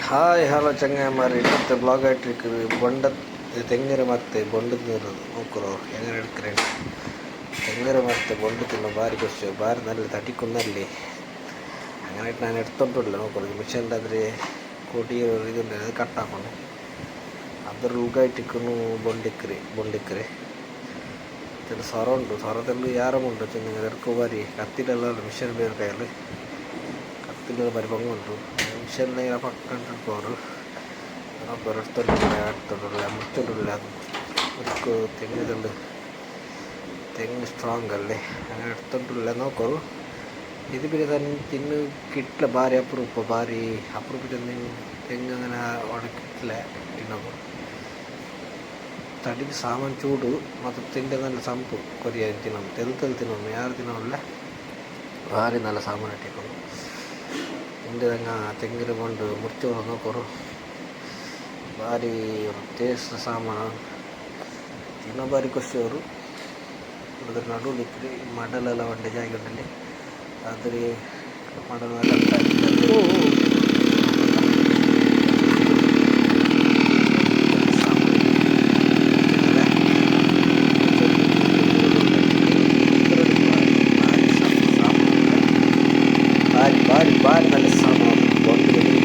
hi hello ಚಂಗಮಾರಿ ಇಲ್ಲത്തെ blog ಆയിട്ടിരിക്കുന്നത് bonda തെങ്ങര മരത്തെ ബൊണ്ട തിന്നത് നോക്കറോ എങ്ങനെ എടുക്കറേ തെങ്ങര മരത്തെ ബൊണ്ട തിന്നു ഭാരി കുറച്ച് ഭാരി നല്ല തട്ടിക്കുന്നല്ലേ അങ്ങനെയായിട്ട് ഞാൻ എടുത്തോണ്ടില്ല നോക്കറോ മിഷൻ്റെ അതിൽ കൊടി ഇതുണ്ട് അത് കട്ടാക്കണം അದ್ರ ಉಗಾಯ್ಟಿಕ್ಕೂ ಬೊಂಡಿಕ್ಕರೆ ചില സ്വരമുണ്ട് സ്വരത്തിൽ യാറമുണ്ട് ചെന്ന് എർക്ക് ഭാരി കത്തിലുള്ള മിഷൻ ಬೇರೆ കയ്യിൽ കത്തിലുള്ള ഭാരി പൊങ്ങുണ്ട് മിഷനെ പക്കണ്ടിപ്പോറ് എടുത്തോണ്ടില്ല മുറിച്ചോണ്ടില്ല ഒരു തെങ്ങിതുണ്ട് തെങ്ങ് സ്ട്രോങ് അല്ലേ അങ്ങനെ എടുത്തോണ്ടില്ല നോക്കൂ ഇത് പിന്നെ തന്നെ തിന്ന് കിട്ടില്ല ഭാരി അപ്പുറപ്പ് തെങ്ങ് അങ്ങനെ ഉണക്കിട്ടില്ല തിന്നപ്പോൾ തടിക്ക് സാമാൻ ചൂട് മൊത്തത്തിൻ്റെ നല്ല സംപ്പ് കൊറിയ തിന്നും തെളിത്തിനൊന്നും യാറ് തിന്നമില്ല ഭാരി നല്ല സാമാൻ ഇട്ടിക്കുന്നു എൻ്റെ തെങ്ങിന് കൊണ്ട് മുറിച്ച് നോക്കറു ಭಾರಿ ಟೇಸ್ಟ್ ಸಾಮಾನು ತಿನ್ನೋ ಬಾರಿ ಖುಷಿ ಅವರು ಅದ್ರ ನಡುಲಿಕ್ಕೆ ಮಡಲೆಲ್ಲ ಒಂದೇ ಜಾಗದಲ್ಲಿ ಆದರೆ ಮಡಲೆಲ್ಲ ಭಾರಿ നല്ല സാമാನು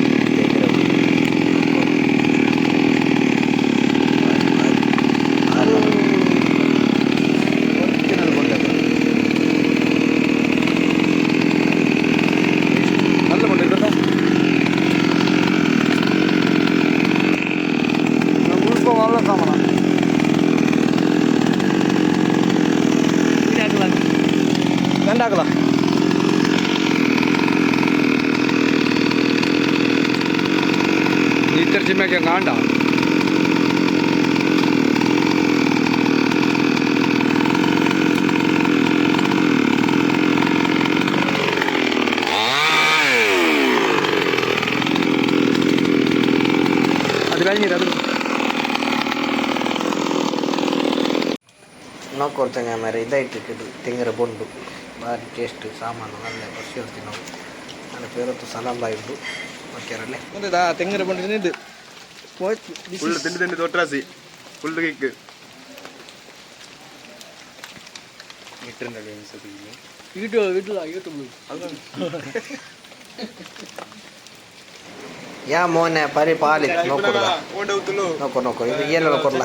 രണ്ടാക്കല ലീറ്റർ ചിമ്മയൊക്കെ കാണ്ട അത് കഴിഞ്ഞില്ല അത് നോക്കോ ചങ്ങാമാരെ ഇതായിട്ടിട്ട് തെങ്ങര ബൊಂಡು ಭಾರಿ ಟೇಸ್ಟ್ ಸಾಮಾನು നല്ല ಖುಷಿ ಇರ್ತೀವಿ ನಾವು ನನ್ನ ಪೇರತ್ತು ಸಲಾಂಬಾಯಿ ಉಂಟು ಓಕೆರಲ್ಲೇ ಒಂದು ತೆಂಗಿನ ಬೊಂಡು ತಿಂದು ಫುಲ್ ತಿಂದು ತೊಟ್ರಾಸಿ ಫುಲ್ ಕೇಕ್ ಇಟ್ಟಿರಲ್ಲ ಅನ್ಸುತ್ತೆ ಯೂಟ್ಯೂಬ್ ಯಾ ಮೋನೆ ಪರಿ ಪಾಲಿ ನೋಡ್ಕೊಡ ನೋಡ್ಕೊ ಇದು ಏನೆಲ್ಲ ಕೊಡಲ್ಲ